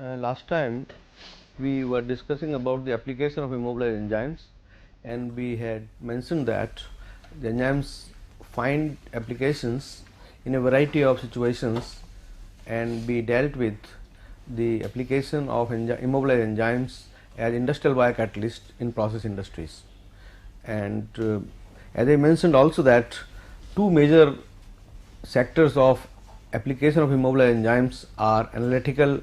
Last time we were discussing about the application of immobilized enzymes, and we had mentioned that the enzymes find applications in a variety of situations, and we dealt with the application of immobilized enzymes as industrial biocatalyst in process industries. And as I mentioned also that two major sectors of application of immobilized enzymes are analytical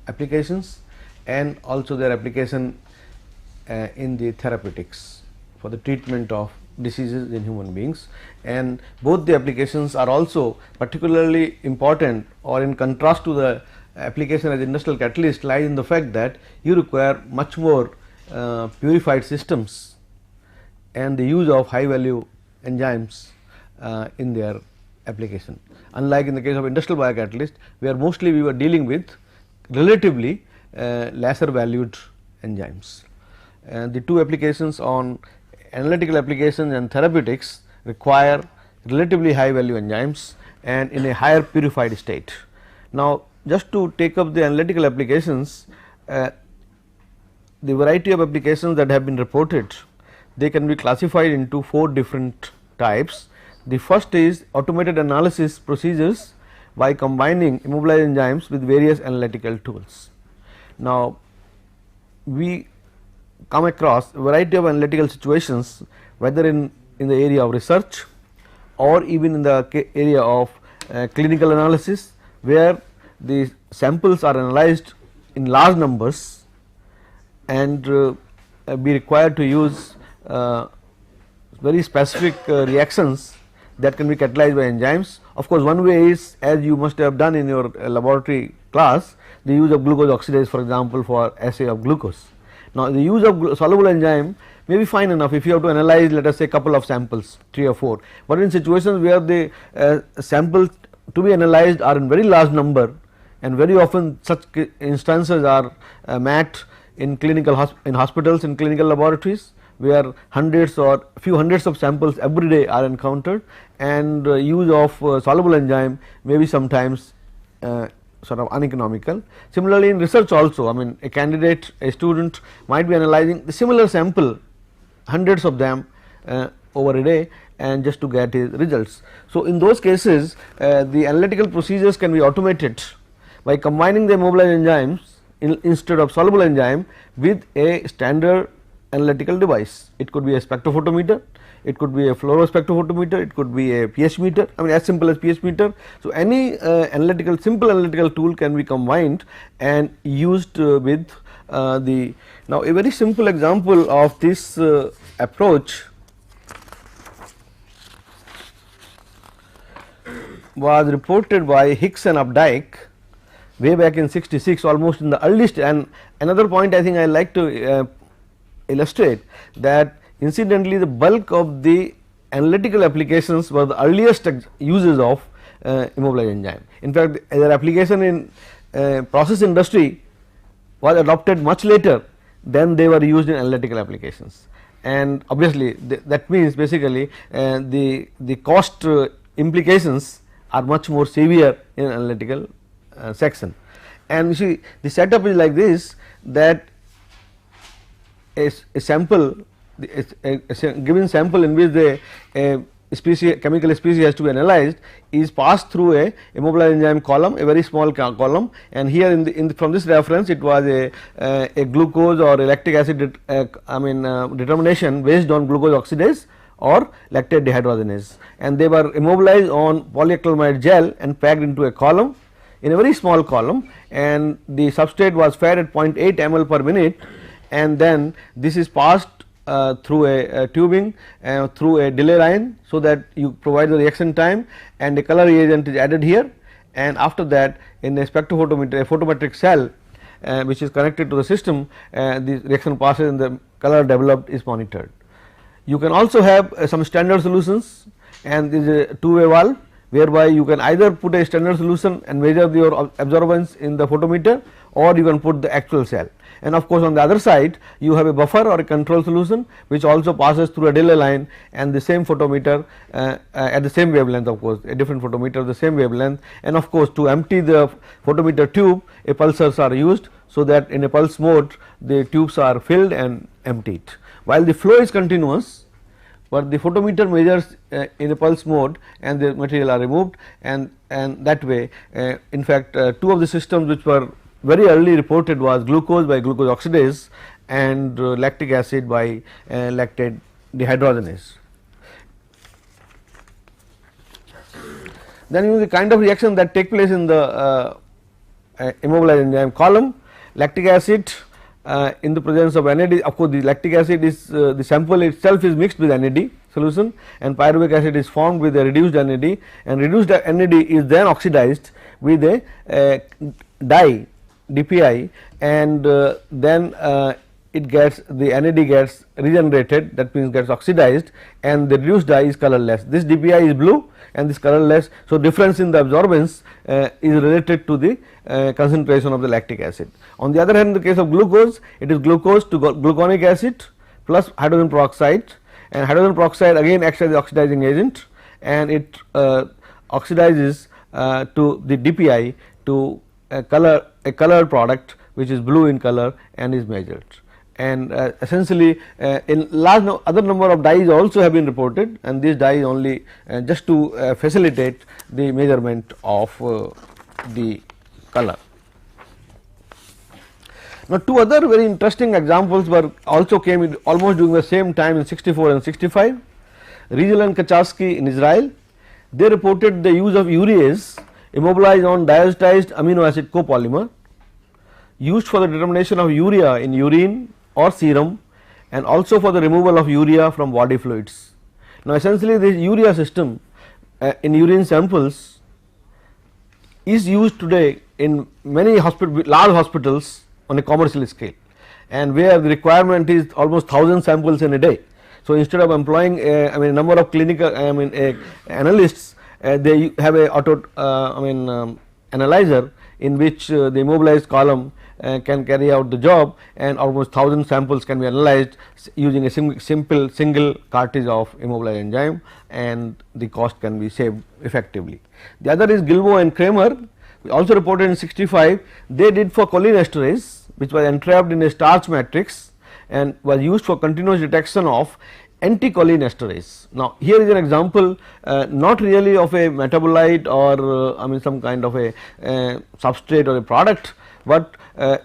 applications and also their application in the therapeutics for the treatment of diseases in human beings, and both the applications are also particularly important, or in contrast to the application as industrial catalyst, lies in the fact that you require much more purified systems and the use of high value enzymes in their application. Unlike in the case of industrial biocatalyst, where mostly we were dealing with relatively lesser valued enzymes. The two applications on analytical applications and therapeutics require relatively high value enzymes and in a higher purified state. Now, just to take up the analytical applications, the variety of applications that have been reported, they can be classified into 4 different types. The first is automated analysis procedures by combining immobilized enzymes with various analytical tools. Now, we come across a variety of analytical situations, whether in the area of research or even in the area of clinical analysis, where the samples are analyzed in large numbers and be required to use very specific reactions that can be catalyzed by enzymes. Of course, one way is, as you must have done in your laboratory class, the use of glucose oxidase, for example, for assay of glucose. Now, the use of soluble enzyme may be fine enough if you have to analyze, let us say, couple of samples, 3 or 4, but in situations where the samples to be analyzed are in very large number, and very often such instances are met in hospitals, in clinical laboratories, where hundreds or few hundreds of samples every day are encountered, and use of soluble enzyme may be sometimes sort of uneconomical. Similarly, in research also, I mean, a candidate, a student might be analyzing the similar sample, hundreds of them over a day, and just to get his results. So, in those cases the analytical procedures can be automated by combining the immobilized enzymes instead of soluble enzyme with a standard analytical device. It could be a spectrophotometer, it could be a fluorospectrophotometer, it could be a pH meter, I mean as simple as pH meter. So, any simple analytical tool can be combined and used with the. Now, a very simple example of this approach was reported by Hicks and Updike way back in 66, almost in the earliest. And another point I think I like to illustrate, that incidentally the bulk of the analytical applications were the earliest uses of immobilized enzyme. In fact, their application in process industry was adopted much later than they were used in analytical applications, and obviously that means basically the cost implications are much more severe in analytical section. And you see, the setup is like this, that a sample, a given sample in which the chemical species has to be analyzed is passed through a immobilized enzyme column, a very small column, and here from this reference it was a glucose or lactic acid determination based on glucose oxidase or lactate dehydrogenase, and they were immobilized on polyacrylamide gel and packed into a column, in a very small column, and the substrate was fed at 0.8 ml per minute, and then this is passed through a tubing through a delay line, so that you provide the reaction time, and a color reagent is added here, and after that in a spectrophotometer, a photometric cell which is connected to the system, the reaction passes and the color developed is monitored. You can also have some standard solutions, and there is a two-way valve whereby you can either put a standard solution and measure your absorbance in the photometer, or you can put the actual cell. And of course, on the other side you have a buffer or a control solution which also passes through a delay line and the same photometer at the same wavelength, of course a different photometer of the same wavelength, and of course to empty the photometer tube a pulsars are used, so that in a pulse mode the tubes are filled and emptied, while the flow is continuous, but the photometer measures in a pulse mode and the material are removed, and that way in fact two of the systems which were very early reported was glucose by glucose oxidase and lactic acid by lactate dehydrogenase. Then the kind of reaction that take place in the immobilized enzyme column, lactic acid in the presence of NAD, of course the lactic acid is the sample itself is mixed with NAD solution, and pyruvic acid is formed with a reduced NAD, and reduced NAD is then oxidized with a dye DPI, and then it gets the NAD gets regenerated, that means gets oxidized, and the reduced dye is colorless. This DPI is blue and this colorless. So, difference in the absorbance is related to the concentration of the lactic acid. On the other hand, in the case of glucose, it is glucose to gluconic acid plus hydrogen peroxide, and hydrogen peroxide again acts as the oxidizing agent, and it oxidizes to the DPI to a colored product which is blue in color and is measured. And essentially in large other number of dyes also have been reported, and these dyes only just to facilitate the measurement of the color. Now, two other very interesting examples were also came in almost during the same time in 64 and 65. Riegel and Kaczynski in Israel, they reported the use of urease immobilized on diazotized amino acid copolymer used for the determination of urea in urine or serum, and also for the removal of urea from body fluids. Now, essentially this urea system in urine samples is used today in many large hospitals on a commercial scale, and where the requirement is almost 1000 samples in a day. So, instead of employing a number of clinical analysts, they have a analyzer in which the immobilized column can carry out the job, and almost 1000 samples can be analyzed using a simple single cartridge of immobilized enzyme, and the cost can be saved effectively. The other is Gilbo and Kramer, also reported in 65. They did for cholinesterase, which was entrapped in a starch matrix and was used for continuous detection of anticholinesterase. Now, here is an example not really of a metabolite or some kind of a substrate or a product, but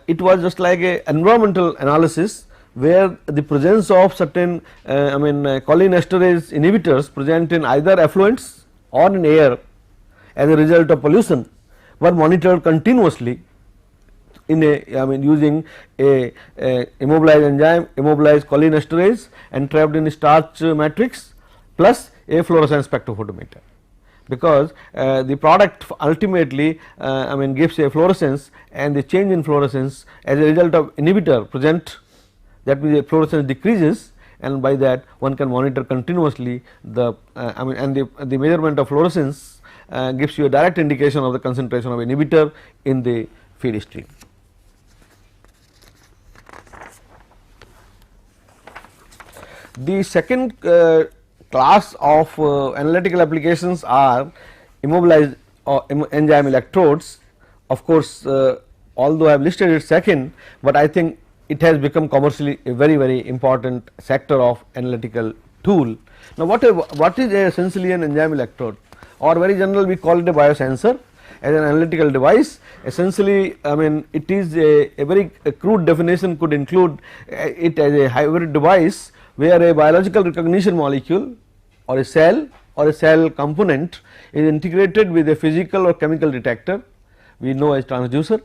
it was just like a environmental analysis where the presence of certain cholinesterase inhibitors present in either effluents or in air as a result of pollution were monitored continuously in a using a immobilized enzyme, immobilized cholinesterase and trapped in a starch matrix plus a fluorescence spectrophotometer, because the product ultimately gives a fluorescence, and the change in fluorescence as a result of inhibitor present, that means the fluorescence decreases, and by that one can monitor continuously the the measurement of fluorescence gives you a direct indication of the concentration of inhibitor in the feed stream. The second class of analytical applications are immobilized enzyme electrodes. Of course, although I have listed it second, but I think it has become commercially a very important sector of analytical tool. Now, what is essentially an enzyme electrode, or very general we call it a biosensor as an analytical device. Essentially, it is a very crude definition could include it as a hybrid device where a biological recognition molecule or a cell component is integrated with a physical or chemical detector we know as transducer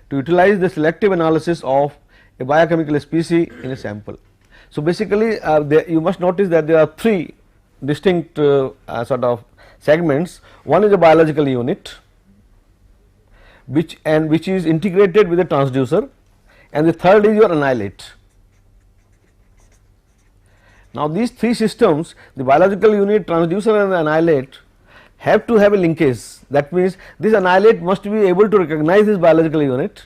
to utilize the selective analysis of a biochemical species in a sample. So, basically you must notice that there are three distinct sort of segments. One is a biological unit which is integrated with a transducer, and the third is your annihilate. Now, these three systems, the biological unit, transducer and the annihilate, have to have a linkage. That means, this annihilate must be able to recognize this biological unit,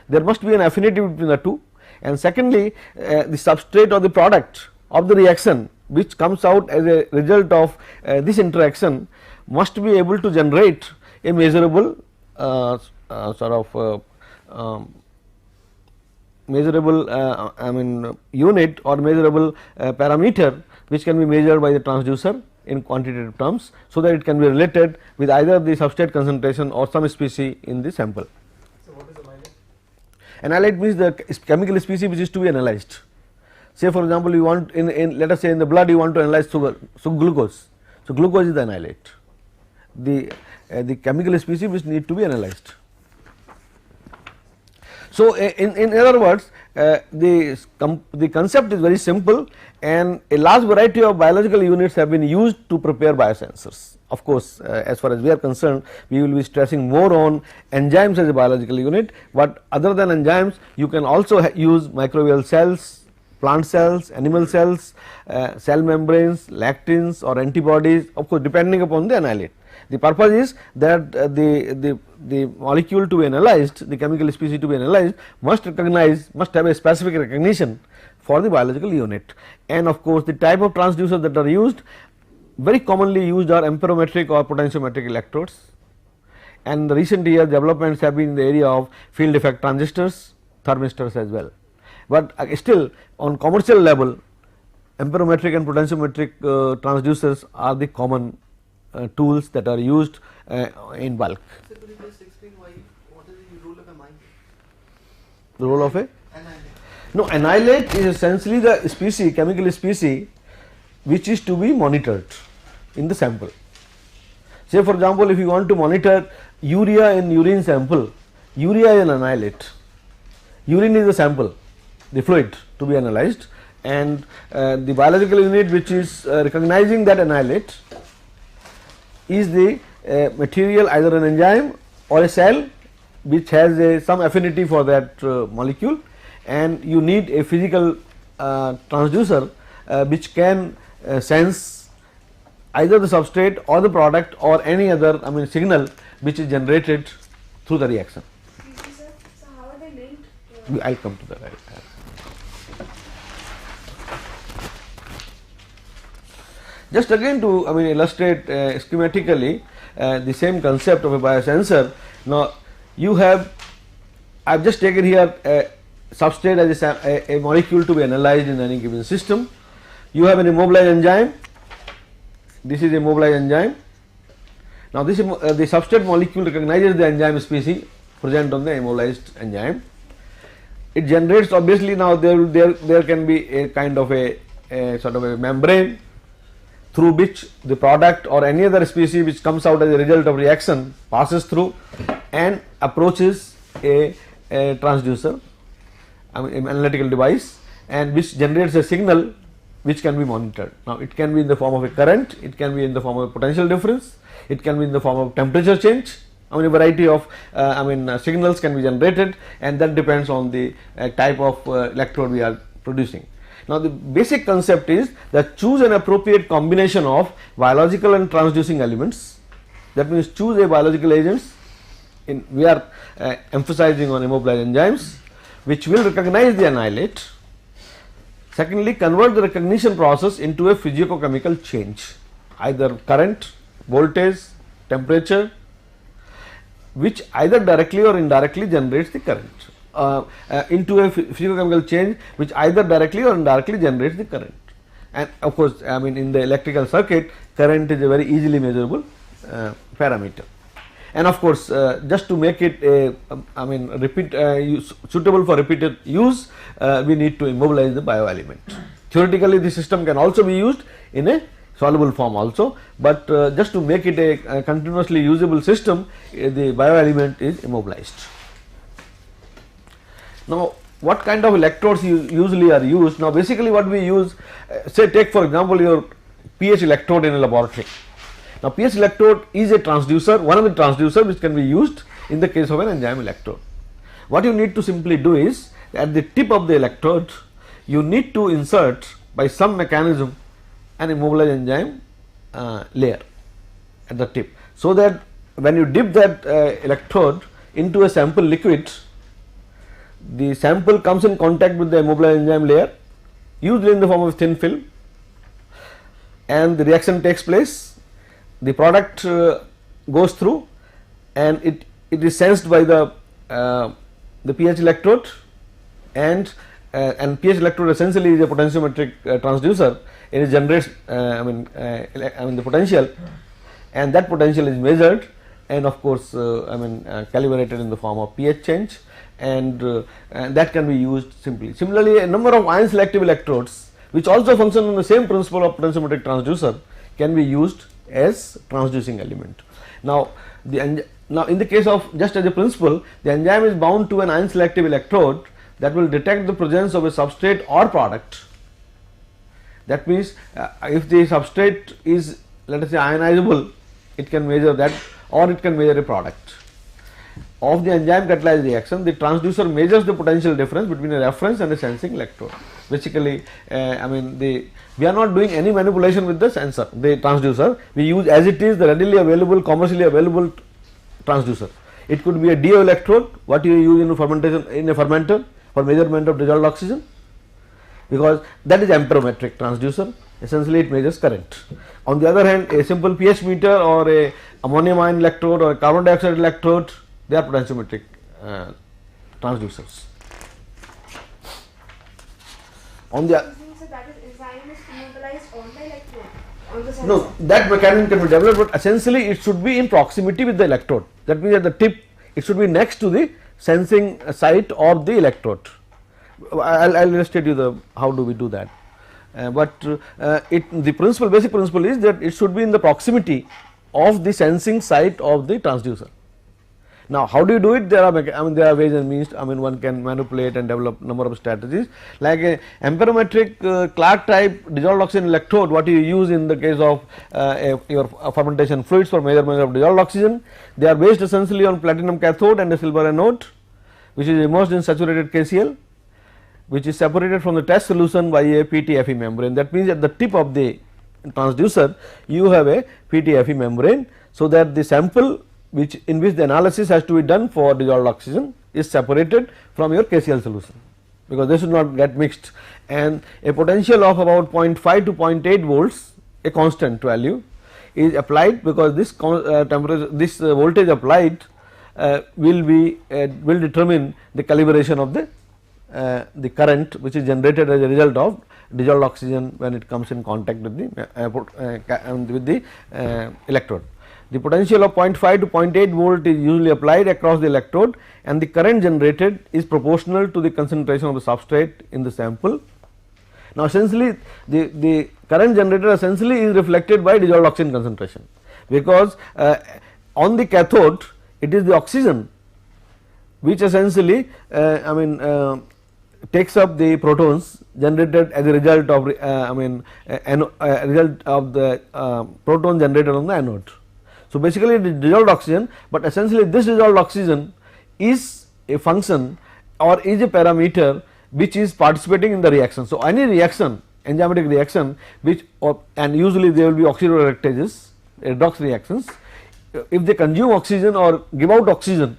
there must be an affinity between the two, and secondly the substrate or the product of the reaction which comes out as a result of this interaction must be able to generate a measurable unit or measurable parameter which can be measured by the transducer in quantitative terms, so that it can be related with either the substrate concentration or some species in the sample. So, what is annihilate? Annihilate means the chemical species which is to be analyzed. Say for example, you want in let us say in the blood you want to analyze sugar, so glucose. So, glucose is the annihilate, the chemical species which need to be analyzed. So, in other words, the concept is very simple, and a large variety of biological units have been used to prepare biosensors. Of course, as far as we are concerned, we will be stressing more on enzymes as a biological unit, but other than enzymes you can also use microbial cells, plant cells, animal cells, cell membranes, lectins or antibodies, of course depending upon the annihilate. The purpose is that the molecule to be analyzed, the chemical species to be analyzed must recognize, must have a specific recognition for the biological unit, and of course the type of transducers that are used, very commonly used are amperometric or potentiometric electrodes, and the recent year developments have been in the area of field effect transistors, thermistors as well. But still on commercial level amperometric and potentiometric transducers are the common tools that are used in bulk. So, could you just explain what is the role of a mine? The role of a? Annihilate. No, annihilate is essentially the species, chemical species which is to be monitored in the sample. Say for example, if you want to monitor urea in urine sample, urea is an annihilate, urine is the sample, the fluid to be analyzed, and the biological unit which is recognizing that annihilate is the material, either an enzyme or a cell which has some affinity for that molecule, and you need a physical transducer which can sense either the substrate or the product or any other signal which is generated through the reaction. So how are they linked? I will come to that. Just again to illustrate schematically the same concept of a biosensor. Now you have, I have just taken here a substrate as a molecule to be analyzed in any given system. You have an immobilized enzyme, this is immobilized enzyme. Now this the substrate molecule recognizes the enzyme species present on the immobilized enzyme. It generates, obviously now there can be a kind of a sort of a membrane through which the product or any other species which comes out as a result of reaction passes through and approaches a transducer, an analytical device, and which generates a signal which can be monitored. Now it can be in the form of a current, it can be in the form of a potential difference, it can be in the form of temperature change. A variety of signals can be generated, and that depends on the type of electrode we are producing. Now the basic concept is that choose an appropriate combination of biological and transducing elements. That means choose a biological agents, we are emphasizing on immobilized enzymes which will recognize the annihilate. Secondly, convert the recognition process into a physicochemical change, either current, voltage, temperature, which either directly or indirectly generates the current. Into a physicochemical change which either directly or indirectly generates the current. And of course, in the electrical circuit, current is a very easily measurable parameter. And of course, just to make it suitable for repeated use, we need to immobilize the bioelement. Theoretically, the system can also be used in a soluble form also, but just to make it a continuously usable system, the bioelement is immobilized. Now what kind of electrodes usually are used? Now basically what we use, say take for example your pH electrode in a laboratory. Now pH electrode is a transducer, one of the transducer which can be used in the case of an enzyme electrode. What you need to simply do is, at the tip of the electrode you need to insert by some mechanism an immobilized enzyme layer. at the tip, so that when you dip that electrode into a sample liquid, the sample comes in contact with the immobilized enzyme layer, usually in the form of thin film, and the reaction takes place. The product goes through, and it is sensed by the pH electrode, and pH electrode essentially is a potentiometric transducer. It generates the potential, and that potential is measured, and of course calibrated in the form of pH change, and that can be used simply. Similarly, a number of ion selective electrodes which also function on the same principle of potentiometric transducer can be used as transducing element. Now in the case of, just as a principle, the enzyme is bound to an ion selective electrode that will detect the presence of a substrate or product. That means if the substrate is, let us say, ionizable, it can measure that, or it can measure a product. Of the enzyme catalyzed reaction, the transducer measures the potential difference between a reference and a sensing electrode. Basically, we are not doing any manipulation with the sensor, the transducer. We use as it is the readily available, commercially available transducer. It could be a DO electrode, what you use in fermentation, in a fermenter for measurement of dissolved oxygen, because that is amperometric transducer. Essentially, it measures current. On the other hand, a simple pH meter or a ammonium ion electrode or a carbon dioxide electrode, they are potentiometric transducers. On the So that is enzyme is immobilized on the electrode, on the sensor. no, that mechanism can be developed, but essentially it should be in proximity with the electrode. That means at the tip it should be next to the sensing site of the electrode. I'll illustrate you how do we do that. The principle, basic principle is that it should be in the proximity of the sensing site of the transducer. Now, how do you do it? There are ways and means. One can manipulate and develop number of strategies, like a amperometric Clark type dissolved oxygen electrode, what you use in the case of your fermentation fluids for measurement of dissolved oxygen. They are based essentially on platinum cathode and a silver anode, which is immersed in saturated KCl, which is separated from the test solution by a PTFE membrane. That means at the tip of the transducer you have a PTFE membrane, so that the sample in which the analysis has to be done for dissolved oxygen is separated from your KCl solution, because they should not get mixed, and a potential of about 0.5 to 0.8 volts, a constant value, is applied, because this temperature, this voltage applied will determine the calibration of the current which is generated as a result of dissolved oxygen when it comes in contact with the electrode. The potential of 0.5 to 0.8 volt is usually applied across the electrode, and the current generated is proportional to the concentration of the substrate in the sample. Now, essentially the current generated essentially is reflected by dissolved oxygen concentration, because on the cathode it is the oxygen which essentially takes up the protons generated as a result of the proton generated on the anode. So, basically it is dissolved oxygen, but essentially this dissolved oxygen is a function or is a parameter which is participating in the reaction. So, any reaction, enzymatic reaction, and usually there will be oxidoreductases, redox reactions, if they consume oxygen or give out oxygen,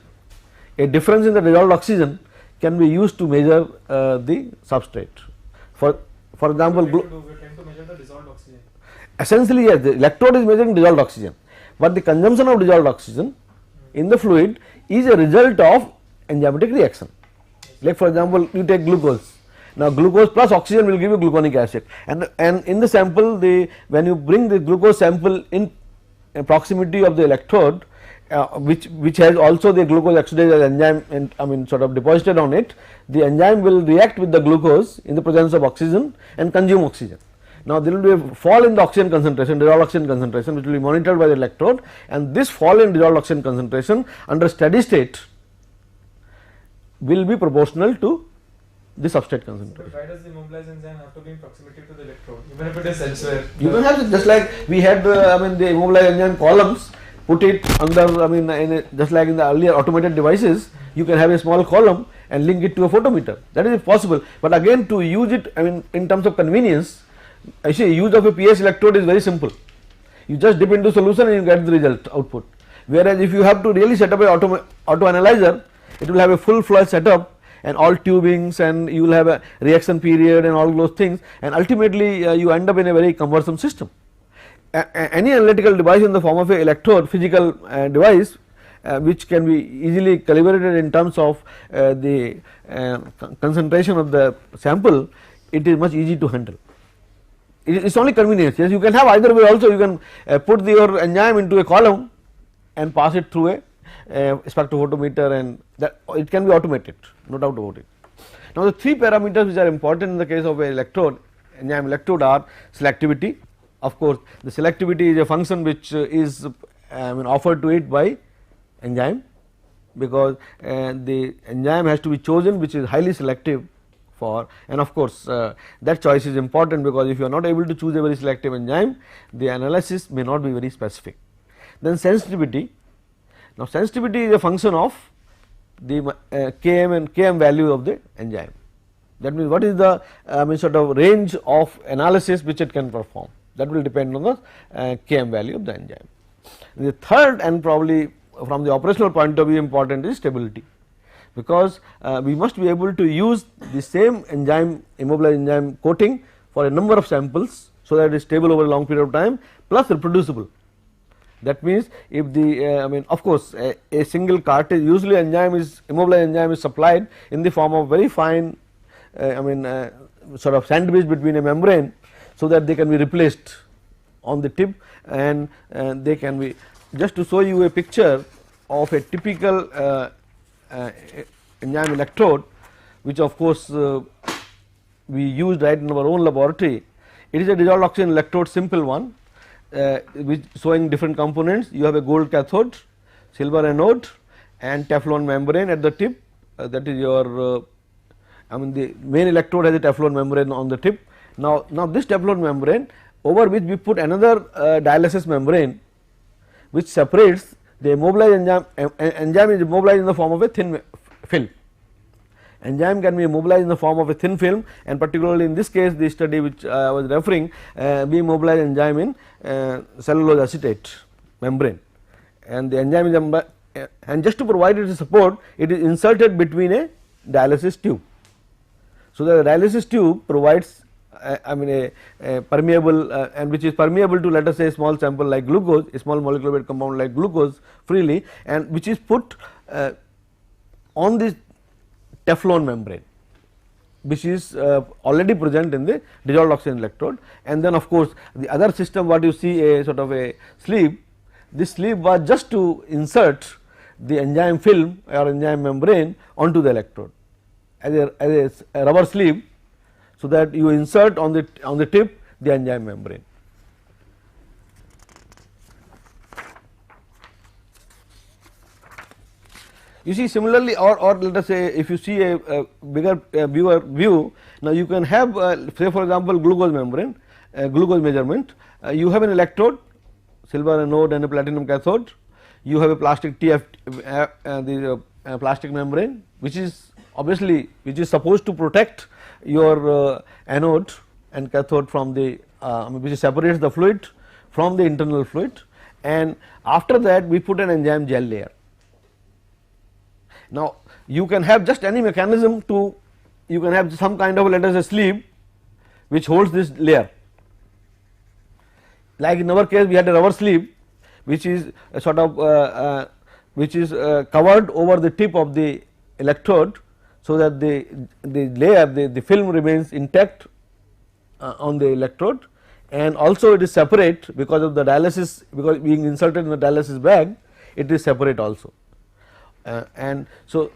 a difference in the dissolved oxygen can be used to measure the substrate. For example, we are trying to measure the dissolved oxygen. Essentially, yes, the electrode is measuring dissolved oxygen, but the consumption of dissolved oxygen in the fluid is a result of enzymatic reaction. Like for example, you take glucose. Now, glucose plus oxygen will give you gluconic acid, and in the sample, when you bring the glucose sample in proximity of the electrode, which has also the glucose oxidase enzyme and sort of deposited on it, the enzyme will react with the glucose in the presence of oxygen and consume oxygen. Now, there will be a fall in the oxygen concentration, dissolved oxygen concentration, which will be monitored by the electrode, and this fall in dissolved oxygen concentration under steady state will be proportional to the substrate concentration. But why does the immobilized enzyme have to be in proximity to the electrode, even if it is elsewhere? You can have, just like we had the immobilized enzyme columns, put it under just like in the earlier automated devices, you can have a small column and link it to a photometer. That is possible, but again to use it in terms of convenience, actually use of a pH electrode is very simple. You just dip into solution and you get the result output. Whereas if you have to really set up a auto analyzer, it will have a full flush setup and all tubings, and you will have a reaction period and all those things, and ultimately you end up in a very cumbersome system. Any analytical device in the form of a electrode physical device which can be easily calibrated in terms of the concentration of the sample, it is much easy to handle. It is only convenience. Yes, you can have either way also. You can put your enzyme into a column and pass it through a spectrophotometer, and that it can be automated, no doubt about it. Now, the three parameters which are important in the case of a electrode, enzyme electrode, are selectivity. Of course, the selectivity is a function which is offered to it by enzyme, because the enzyme has to be chosen which is highly selective for, and of course that choice is important, because if you are not able to choose a very selective enzyme, the analysis may not be very specific. Then sensitivity. Now, sensitivity is a function of the Km and Km value of the enzyme. That means, what is the sort of range of analysis which it can perform, that will depend on the Km value of the enzyme. The third, and probably from the operational point of view important, is stability, because we must be able to use the same enzyme, immobilized enzyme coating for a number of samples, so that it is stable over a long period of time, plus reproducible. That means, if the of course a single cartridge, usually enzyme is immobilized enzyme is supplied in the form of very fine sort of sandwich between a membrane, so that they can be replaced on the tip, and they can be, just to show you a picture of a typical enzyme electrode, which of course we used right in our own laboratory. It is a dissolved oxygen electrode, simple one, which showing different components. You have a gold cathode, silver anode, and Teflon membrane at the tip. That is your the main electrode has a Teflon membrane on the tip. Now this Teflon membrane, over which we put another dialysis membrane, which separates the immobilized enzyme. Enzyme is immobilized in the form of a thin film. Enzyme can be immobilized in the form of a thin film, and particularly in this case, the study which I was referring, we immobilized enzyme in cellulose acetate membrane, and the enzyme is and just to provide it support, it is inserted between a dialysis tube. So the dialysis tube provides a permeable and which is permeable to, let us say, a small sample like glucose, a small molecular weight compound like glucose freely, and which is put on this Teflon membrane, which is already present in the dissolved oxygen electrode. And then of course, the other system, what you see, a sort of a sleeve, this sleeve was just to insert the enzyme film or enzyme membrane onto the electrode as a rubber sleeve, so that you insert on the tip the enzyme membrane. You see, similarly, or let us say, if you see a bigger view, now you can have say for example glucose membrane, glucose measurement. You have an electrode, silver anode and a platinum cathode. You have a plastic the plastic membrane, which is obviously supposed to protect your anode and cathode from the which separates the fluid from the internal fluid, and after that we put an enzyme gel layer. Now you can have just any mechanism to, you can have some kind of, let us say, sleeve which holds this layer. Like in our case, we had a rubber sleeve which is a sort of covered over the tip of the electrode, so that the layer, the film remains intact on the electrode, and also it is separate because of the dialysis, because being inserted in the dialysis bag, it is separate also. And so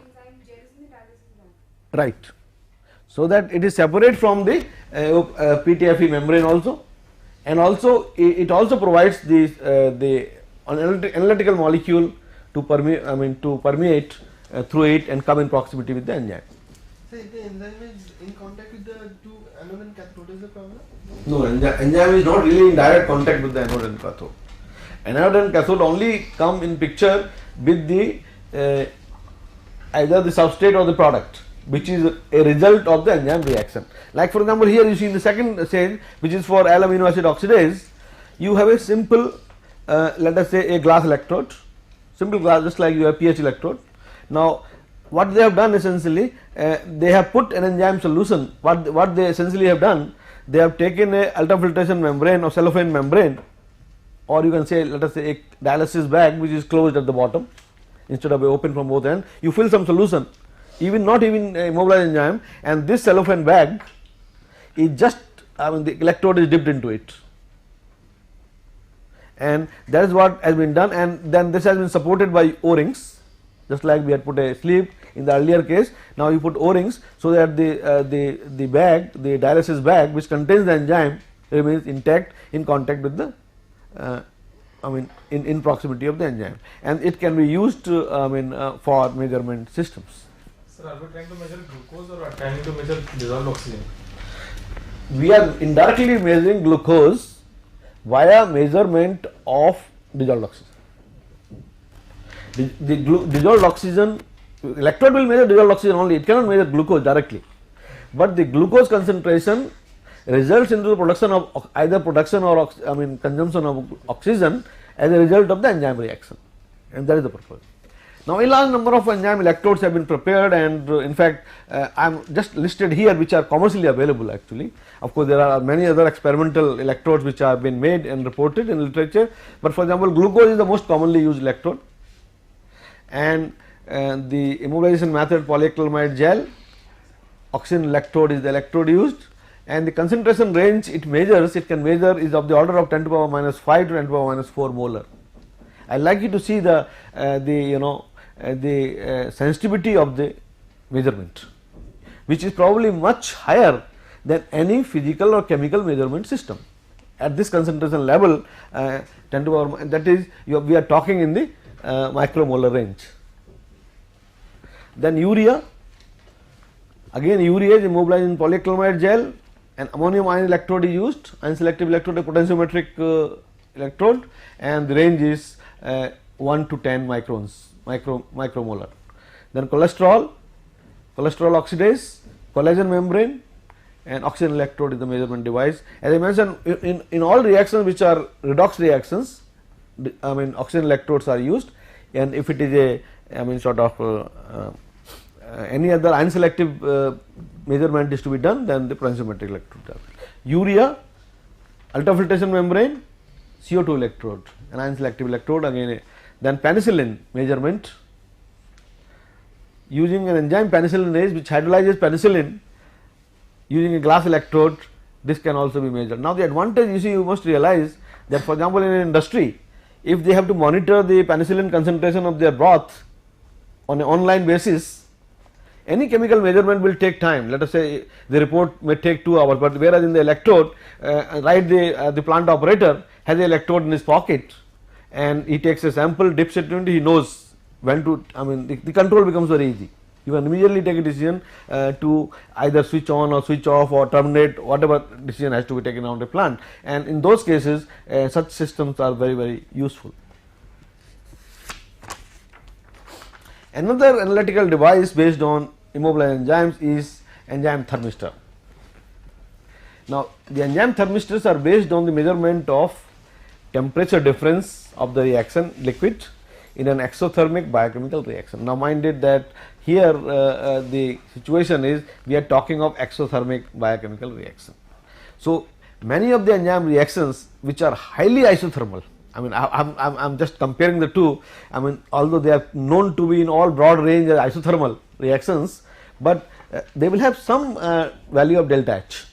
right, so that it is separate from the PTFE membrane also, and also it also provides the analytical molecule to permeate through it and come in proximity with the enzyme. So if the enzyme is in contact with the two anode and cathode, is the problem? No, enzyme is not really in direct contact with the anode and cathode. Anode and cathode only come in picture with the either the substrate or the product, which is a result of the enzyme reaction. Like for example, here you see in the second stage, which is for L-amino acid oxidase, you have a simple let us say a glass electrode, simple glass, just like you have pH electrode. Now what they have done essentially, they have put an enzyme solution. What they essentially have done, they have taken a ultrafiltration membrane or cellophane membrane, or you can say let us say a dialysis bag which is closed at the bottom instead of open from both ends. You fill some solution, not even immobilized enzyme, and this cellophane bag is just, I mean, the electrode is dipped into it, and that is what has been done. And then this has been supported by O-rings, just like we had put a sleeve in the earlier case. Now you put O-rings so that the bag, the dialysis bag which contains the enzyme, remains intact in contact with the I mean in proximity of the enzyme, and it can be used for measurement systems. Sir, are we trying to measure glucose or are trying to measure dissolved oxygen? We are indirectly measuring glucose via measurement of dissolved oxygen. The dissolved oxygen, electrode will measure dissolved oxygen only, it cannot measure glucose directly, but the glucose concentration results into the production of either production or consumption of oxygen as a result of the enzyme reaction, and that is the purpose. Now a large number of enzyme electrodes have been prepared, and in fact I am just listed here which are commercially available actually. Of course there are many other experimental electrodes which have been made and reported in literature, but for example glucose is the most commonly used electrode, and the immobilization method polyacrylamide gel, oxygen electrode is the electrode used, and the concentration range it measures, it can measure is of the order of 10 to the power minus 5 to 10 to the power minus 4 molar. I like you to see the sensitivity of the measurement, which is probably much higher than any physical or chemical measurement system. At this concentration level, 10 to the power, that is we are talking in the micromolar range. Then urea, again urea is immobilized in polyacrylamide gel, and ammonium ion electrode is used, ion selective electrode, a potentiometric electrode, and the range is 1 to 10 microns, micromolar. Then cholesterol oxidase, collagen membrane, and oxygen electrode is the measurement device. As I mentioned, in all reactions which are redox reactions, oxygen electrodes are used, and if it is a any other ion selective measurement is to be done, then the potentiometric electrode. Urea, ultrafiltration membrane, CO2 electrode, an ion selective electrode again. Then penicillin measurement using an enzyme penicillinase which hydrolyzes penicillin using a glass electrode, this can also be measured. Now the advantage, you see, you must realize that for example in an industry, if they have to monitor the penicillin concentration of their broth on an online basis, any chemical measurement will take time. Let us say the report may take 2 hours, but whereas in the electrode, the plant operator has an electrode in his pocket, and he takes a sample, dips it into, he knows when to, the control becomes very easy. You can immediately take a decision to either switch on or switch off or terminate, whatever decision has to be taken on the plant, and in those cases such systems are very, very useful. Another analytical device based on immobilized enzymes is enzyme thermistor. Now the enzyme thermistors are based on the measurement of temperature difference of the reaction liquid in an exothermic biochemical reaction. Now mind it that here the situation is we are talking of exothermic biochemical reaction. So many of the enzyme reactions which are highly isothermal, I am just comparing the two, although they are known to be in all broad range as isothermal reactions, but they will have some value of delta H.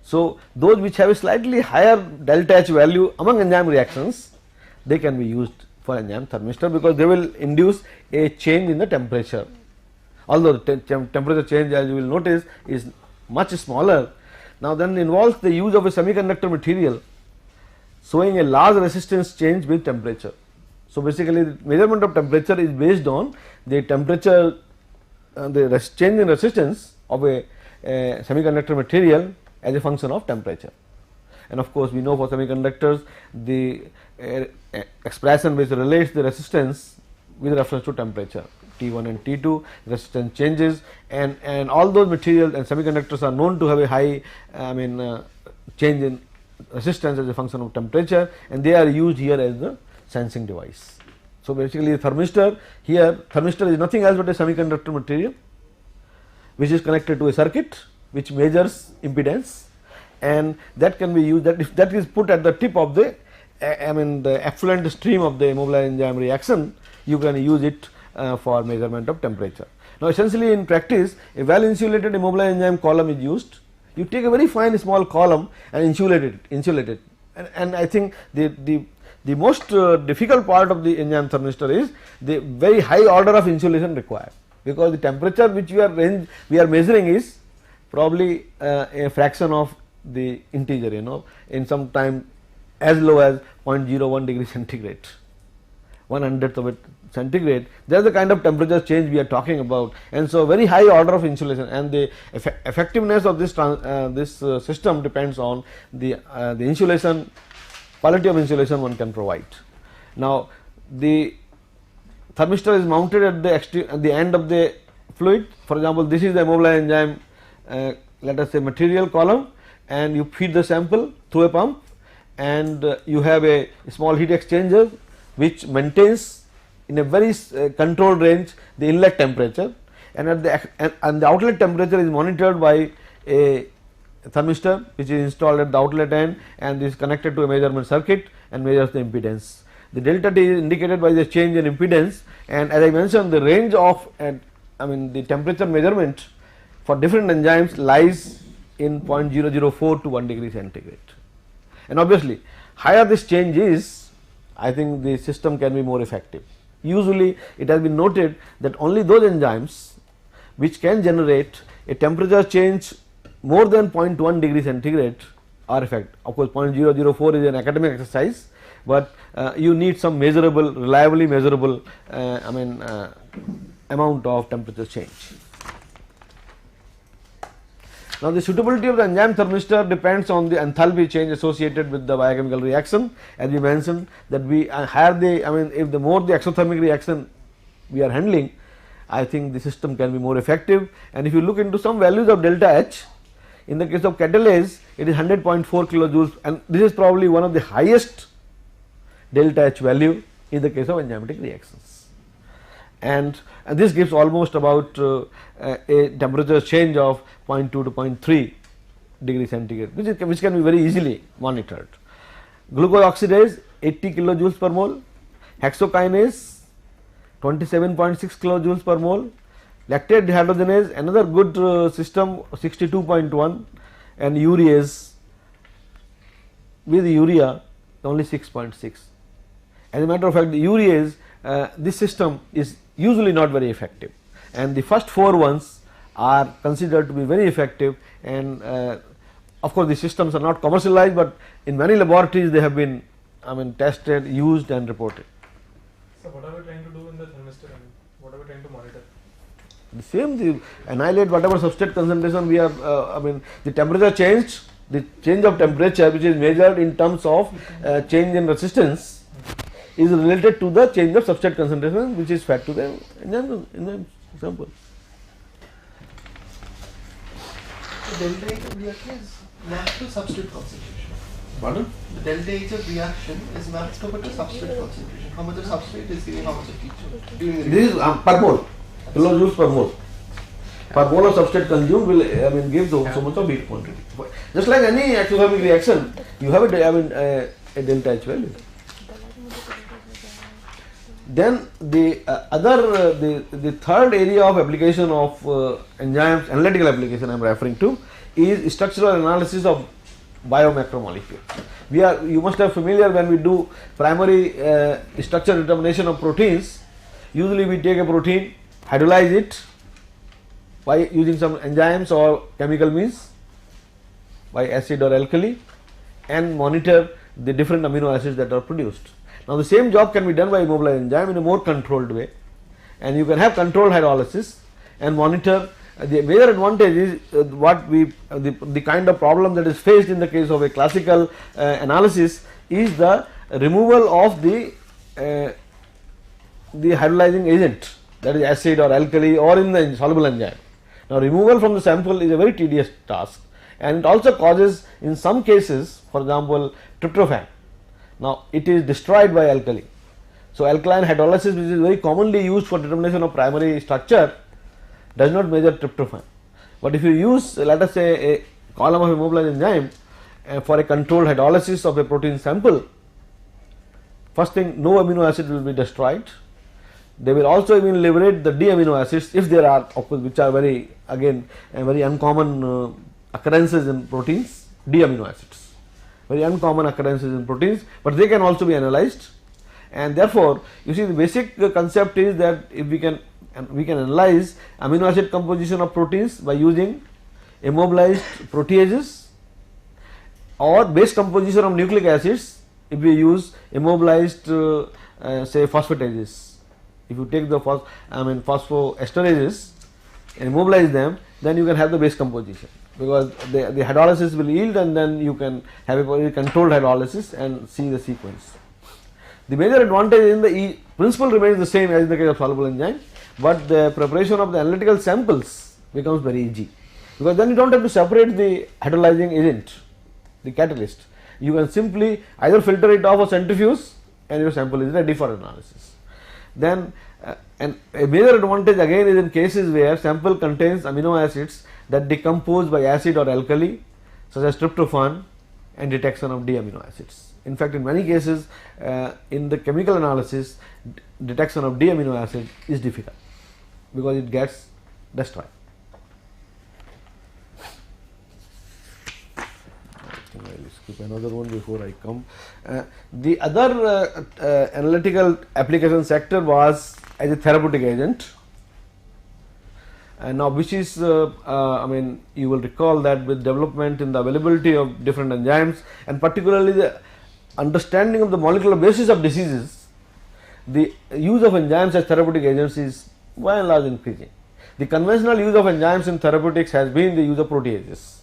So those which have a slightly higher delta H value among enzyme reactions, they can be used for enzyme thermistor because they will induce a change in the temperature. Although the temperature change, as you will notice, is much smaller. Now then involves the use of a semiconductor material showing a large resistance change with temperature. So basically the measurement of temperature is based on the temperature, the change in resistance of a semiconductor material as a function of temperature. And of course we know for semiconductors the expression which relates the resistance with reference to temperature, T1 and T2, resistance changes, and all those materials and semiconductors are known to have a high change in resistance as a function of temperature, and they are used here as the sensing device. So, basically thermistor, here thermistor is nothing else but a semiconductor material which is connected to a circuit which measures impedance, and that can be used, that if that is put at the tip of the the effluent stream of the immobilized enzyme reaction, you can use it for measurement of temperature. Now, essentially in practice a well insulated immobilized enzyme column is used. You take a very fine small column and insulate it, and I think the most difficult part of the enzyme thermistor is the very high order of insulation required, because the temperature which we are measuring is probably a fraction of the integer, in some time as low as 0.01 degree centigrade, 1/100th of it centigrade. That is the kind of temperature change we are talking about, and so very high order of insulation, and the effectiveness of this system depends on the insulation, quality of insulation one can provide. Now, the thermistor is mounted at the end of the fluid. For example, this is the immobilized enzyme, let us say material column, and you feed the sample through a pump, and you have a small heat exchanger which maintains in a very controlled range the inlet temperature, and at the outlet temperature is monitored by a thermistor which is installed at the outlet end, and is connected to a measurement circuit and measures the impedance. The delta T is indicated by the change in impedance, and as I mentioned, the range of the temperature measurement for different enzymes lies in 0.004 to 1 degree centigrade, and obviously higher this change is, I think the system can be more effective. Usually it has been noted that only those enzymes which can generate a temperature change more than 0.1 degree centigrade are effective. Of course, 0.004 is an academic exercise, but you need some measurable, reliably measurable amount of temperature change. Now, the suitability of the enzyme thermistor depends on the enthalpy change associated with the biochemical reaction. As we mentioned that we have if the more the exothermic reaction we are handling, I think the system can be more effective. And if you look into some values of delta H, in the case of catalase it is 100.4 kilojoules, and this is probably one of the highest delta H value in the case of enzymatic reactions. And this gives almost about a temperature change of 0.2 to 0.3 degree centigrade, which can be very easily monitored. Glucose oxidase 80 kilojoules per mole, hexokinase 27.6 kilojoules per mole, lactate dehydrogenase another good system 62.1, and urease with urea only 6.6. As a matter of fact, the urease this system is usually not very effective, and the first 4 ones are considered to be very effective, and of course the systems are not commercialized, but in many laboratories they have been tested, used and reported. So what are we trying to do in the thermistor? What are we trying to monitor? The same, annihilate whatever substrate concentration we are the temperature change, the change of temperature which is measured in terms of change in resistance is related to the change of substrate concentration which is fed to the enzyme sample. The delta H of reaction is mapped to substrate concentration. Pardon? The delta H of reaction is mapped to substrate concentration. How much of substrate is giving how much of each? This is per mole, kilojoules per mole. Per mole of substrate consumed will give so much of heat quantity. Just like any exothermic reaction, you have a delta H value. Then the the third area of application of enzymes, analytical application I am referring to, is structural analysis of biomacromolecules. You must have familiar when we do primary structure determination of proteins. Usually we take a protein, hydrolyze it by using some enzymes or chemical means, by acid or alkali, and monitor the different amino acids that are produced. Now, the same job can be done by immobilized enzyme in a more controlled way, and you can have controlled hydrolysis and monitor. The major advantage is the kind of problem that is faced in the case of a classical analysis is the removal of the hydrolyzing agent, that is acid or alkali or in the soluble enzyme. Now, removal from the sample is a very tedious task, and it also causes in some cases, for example, tryptophan. Now, it is destroyed by alkali. So, alkaline hydrolysis, which is very commonly used for determination of primary structure, does not measure tryptophan. But if you use, let us say, a column of immobilized enzyme for a controlled hydrolysis of a protein sample, first thing, no amino acid will be destroyed. They will also even liberate the D amino acids, if there are, of course, which are very, again, very uncommon occurrences in proteins, D amino acids, very uncommon occurrences in proteins, but they can also be analyzed. And therefore, you see, the basic concept is that if we can analyze amino acid composition of proteins by using immobilized proteases, or base composition of nucleic acids if we use immobilized say phosphatases. If you take the phosphoesterases and immobilize them, then you can have the base composition, because the hydrolysis will yield, and then you can have a very controlled hydrolysis and see the sequence. The major advantage in the principle remains the same as in the case of soluble enzyme, but the preparation of the analytical samples becomes very easy, because then you do not have to separate the hydrolyzing agent, the catalyst. You can simply either filter it off or centrifuge, and your sample is ready for analysis. Then and a major advantage again is in cases where sample contains amino acids that decompose by acid or alkali, such as tryptophan, and detection of D amino acids. In fact, in many cases in the chemical analysis, detection of D amino acid is difficult, because it gets destroyed. I will skip another one before I come. The other analytical application sector was as a therapeutic agent. Now, which is I mean, you will recall that with development in the availability of different enzymes, and particularly the understanding of the molecular basis of diseases, the use of enzymes as therapeutic agents is by and large increasing. The conventional use of enzymes in therapeutics has been the use of proteases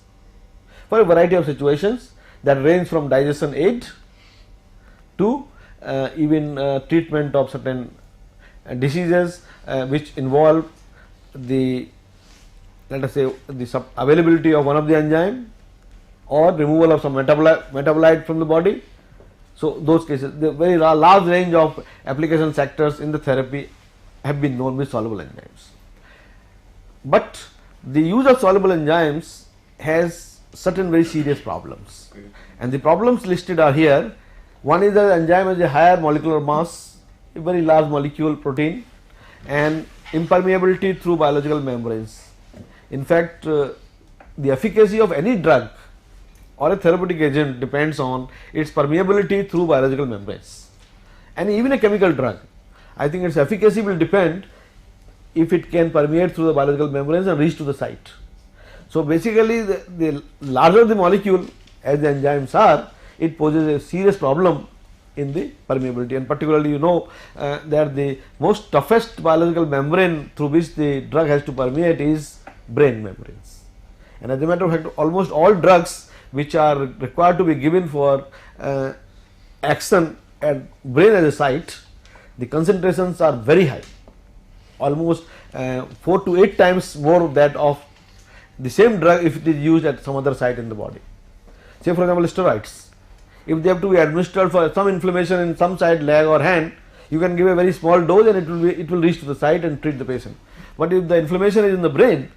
for a variety of situations that range from digestion aid to even treatment of certain diseases which involve the, let us say, the availability of one of the enzyme or removal of some metabolite from the body. So, those cases, the very large range of application sectors in the therapy have been known with soluble enzymes. But the use of soluble enzymes has certain very serious problems, and the problems listed are here. One is that enzyme has a higher molecular mass, a very large molecule protein, and impermeability through biological membranes. In fact, the efficacy of any drug or a therapeutic agent depends on its permeability through biological membranes, and even a chemical drug, I think its efficacy will depend if it can permeate through the biological membranes and reach to the site. So, basically the larger the molecule as the enzymes are, it poses a serious problem in the permeability, and particularly you know that the most toughest biological membrane through which the drug has to permeate is brain membranes. And as a matter of fact, almost all drugs which are required to be given for action at brain as a site, the concentrations are very high, almost 4 to 8 times more that of the same drug if it is used at some other site in the body. Say for example, steroids, if they have to be administered for some inflammation in some side, leg or hand, you can give a very small dose and it will reach to the site and treat the patient. But if the inflammation is in the brain,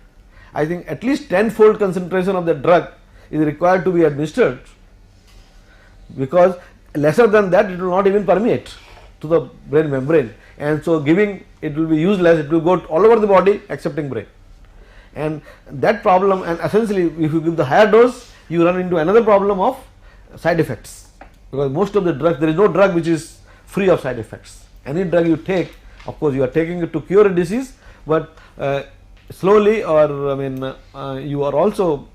I think at least 10-fold concentration of the drug is required to be administered, because lesser than that it will not even permeate to the brain membrane, and so giving it will be useless, it will go all over the body excepting brain. And that problem, and essentially if you give the higher dose, you run into another problem of side effects, because most of the drugs, there is no drug which is free of side effects. Any drug you take, of course you are taking it to cure a disease, but slowly, or I mean you are also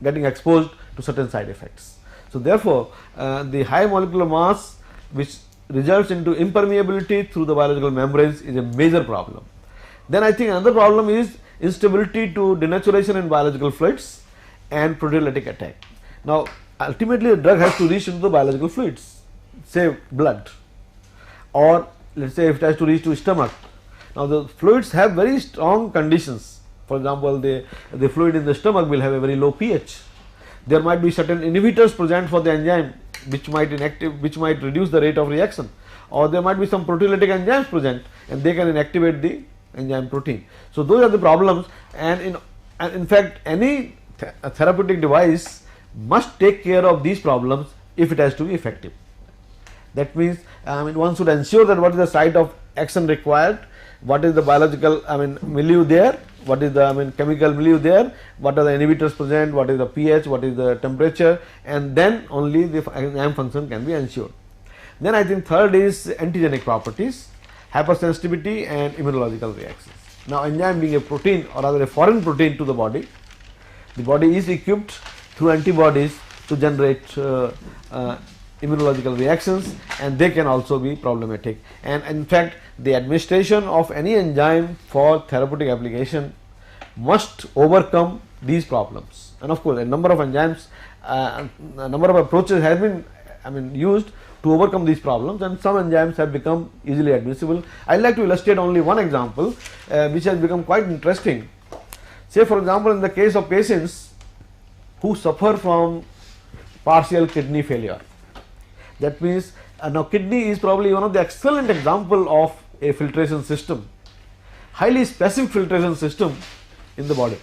getting exposed to certain side effects. So therefore, the high molecular mass which results into impermeability through the biological membranes is a major problem. Then I think another problem is instability to denaturation in biological fluids and proteolytic attack. Now ultimately the drug has to reach into the biological fluids, say blood, or let us say if it has to reach to stomach. Now the fluids have very strong conditions. For example, the fluid in the stomach will have a very low pH, there might be certain inhibitors present for the enzyme which might reduce the rate of reaction, or there might be some proteolytic enzymes present and they can inactivate the enzyme protein. So, those are the problems, and in fact any therapeutic device must take care of these problems if it has to be effective. That means one should ensure that what is the site of action required, what is the biological milieu there, what is the chemical milieu there, what are the inhibitors present, what is the pH, what is the temperature, and then only the enzyme function can be ensured. Then I think third is antigenic properties, hypersensitivity and immunological reactions. Now, enzyme being a protein or rather a foreign protein to the body is equipped through antibodies to generate immunological reactions, and they can also be problematic. And in fact, the administration of any enzyme for therapeutic application must overcome these problems. And of course, a number of enzymes, a number of approaches have been used to overcome these problems, and some enzymes have become easily admissible. I would like to illustrate only one example which has become quite interesting. Say for example, in the case of patients who suffer from partial kidney failure. That means now kidney is probably one of the excellent example of a filtration system, highly specific filtration system in the body.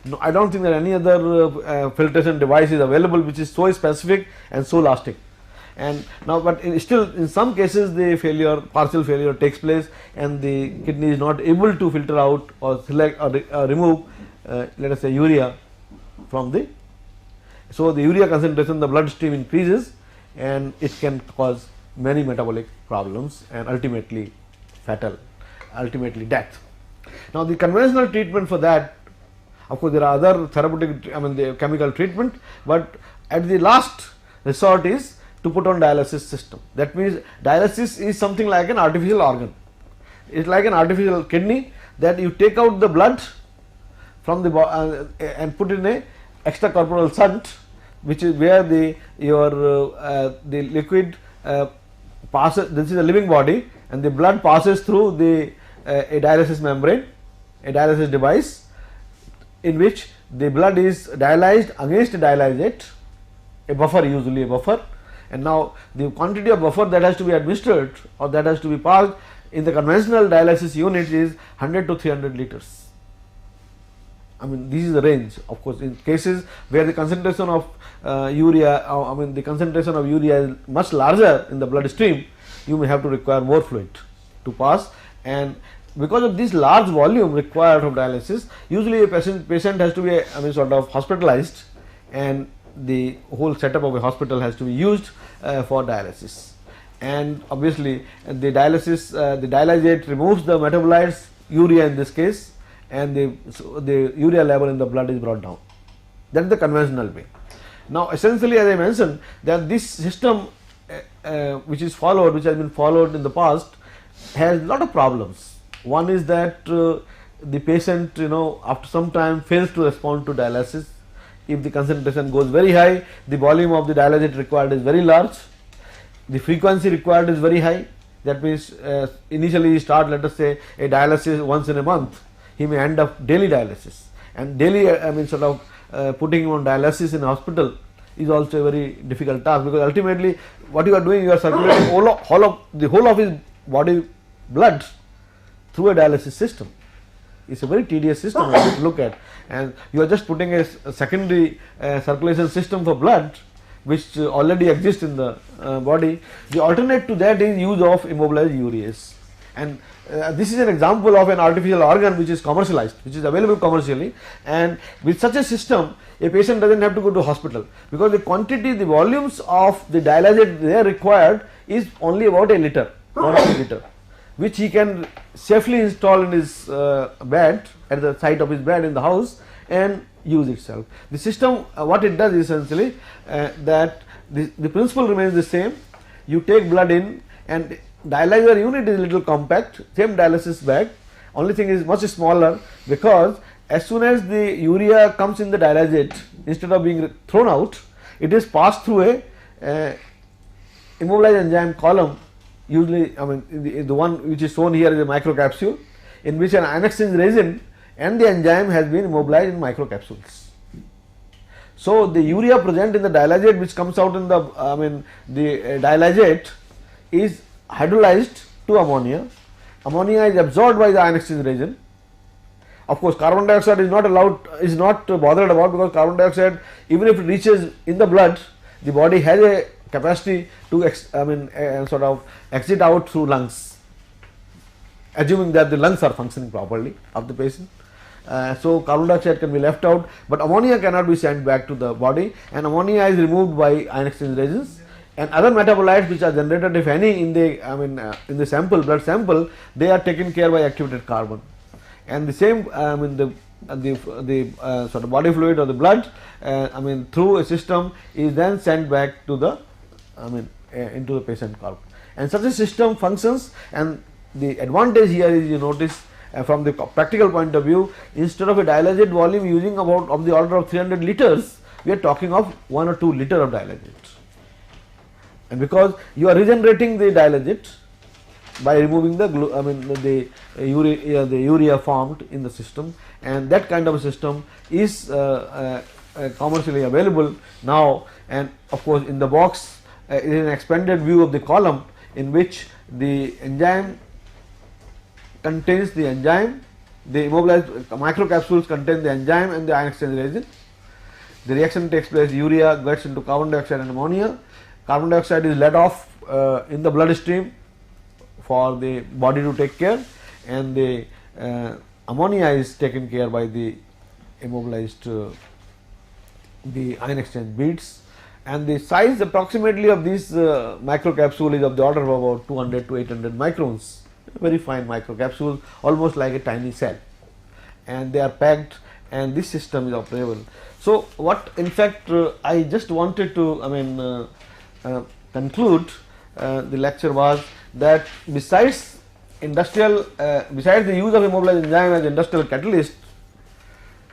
No, I do not think that any other filtration device is available which is so specific and so lasting. And now, but still in some cases the partial failure takes place and the kidney is not able to filter out or select or remove let us say urea from the, so the urea concentration in the bloodstream increases and it can cause many metabolic problems and ultimately fatal, ultimately death. Now, the conventional treatment for that, of course there are other therapeutic the chemical treatment, but at the last resort is to put on dialysis system. That means dialysis is something like an artificial organ. It is like an artificial kidney that you take out the blood from the and put in a extracorporeal shunt, which is where the liquid passes. This is a living body and the blood passes through the a dialysis membrane, a dialysis device in which the blood is dialyzed against a dialysate, a buffer, usually a buffer. And now the quantity of buffer that has to be administered or that has to be passed in the conventional dialysis unit is 100 to 300 liters. This is the range. Of course, in cases where the concentration of urea, the concentration of urea is much larger in the bloodstream, you may have to require more fluid to pass. And because of this large volume required of dialysis, usually a patient has to be sort of hospitalized, and the whole setup of a hospital has to be used for dialysis. And obviously, the dialysis, the dialysate removes the metabolites, urea in this case, and the urea level in the blood is brought down. That is the conventional way. Now, essentially, as I mentioned, that this system which is followed, which has been followed in the past, has a lot of problems. One is that the patient, after some time fails to respond to dialysis. If the concentration goes very high, the volume of the dialysate required is very large, the frequency required is very high. That means initially you start, let us say, a dialysis once in a month, he may end up daily dialysis, and daily sort of putting him on dialysis in a hospital is also a very difficult task, because ultimately what you are doing, you are circulating the whole of his body blood through a dialysis system. It's a very tedious system to look at, and you are just putting a secondary circulation system for blood which already exists in the body. The alternate to that is use of immobilized urease, and this is an example of an artificial organ which is commercialized, which is available commercially, and with such a system a patient does not have to go to hospital, because the quantity, the volumes of the dialysate there required is only about a liter, 1 liter, which he can safely install in his bed, at the site of his bed in the house, and use itself. The system, what it does is essentially that the principle remains the same. You take blood in, and dialyzer unit is a little compact, same dialysis bag, only thing is much smaller, because as soon as the urea comes in the dialysate, instead of being thrown out, it is passed through a immobilized enzyme column. Usually, the one which is shown here is a microcapsule, in which an annexing resin and the enzyme has been immobilized in microcapsules. So, the urea present in the dilazate which comes out in the the dilazate is hydrolyzed to ammonia. Ammonia is absorbed by the ion exchange reagent. Of course, carbon dioxide is not bothered about, because carbon dioxide, even if it reaches in the blood, the body has a capacity to sort of exit out through lungs, assuming that the lungs are functioning properly of the patient. So, carbon dioxide can be left out, but ammonia cannot be sent back to the body, and ammonia is removed by ion exchange reagents, and other metabolites which are generated, if any, in the in the sample, blood sample, they are taken care by activated carbon. And the same the sort of body fluid or the blood through a system is then sent back to the into the patient corpus, and such a system functions. And the advantage here is, you notice, from the practical point of view, instead of a dilazate volume using about of the order of 300 liters, we are talking of 1 or 2 liter of dilazate, and because you are regenerating the dilazate by removing the urea formed in the system, and that kind of a system is commercially available now. And of course, in the box is an expanded view of the column, in which the enzyme contains the enzyme, the immobilized microcapsules contain the enzyme and the ion exchange reagent. The reaction takes place, urea gets into carbon dioxide and ammonia. Carbon dioxide is let off in the bloodstream for the body to take care, and the ammonia is taken care by the immobilized the ion exchange beads, and the size approximately of these microcapsule is of the order of about 200 to 800 microns, very fine microcapsule, almost like a tiny cell, and they are packed, and this system is operable. So, what in fact I just wanted to conclude the lecture was that besides besides the use of immobilized enzyme as industrial catalyst,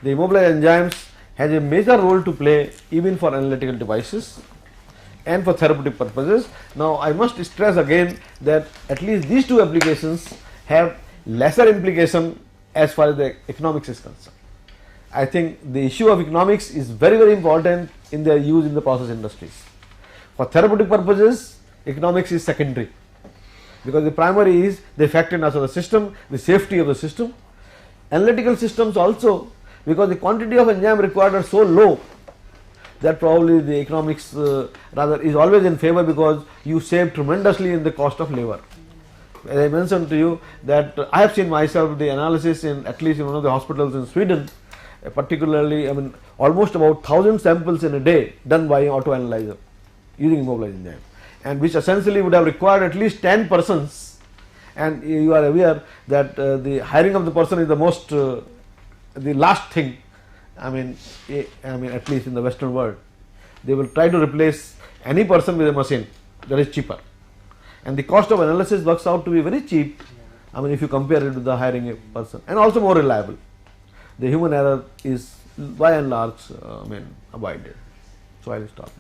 the immobilized enzymes has a major role to play even for analytical devices and for therapeutic purposes. Now, I must stress again that at least these two applications have lesser implication as far as the economics is concerned. I think the issue of economics is very, very important in their use in the process industries. For therapeutic purposes, economics is secondary, because the primary is the effectiveness of the system, the safety of the system. Analytical systems also, because the quantity of enzyme required are so low that probably the economics rather is always in favor, because you save tremendously in the cost of labor. As I mentioned to you that I have seen myself the analysis in at least in one of the hospitals in Sweden, particularly almost about 1000 samples in a day done by auto analyzer using immobilized enzyme, and which essentially would have required at least 10 persons, and you are aware that the hiring of the person is the most the last thing, at least in the Western world. They will try to replace any person with a machine that is cheaper, and the cost of analysis works out to be very cheap, if you compare it with the hiring a person, and also more reliable. The human error is by and large avoided. So I will stop.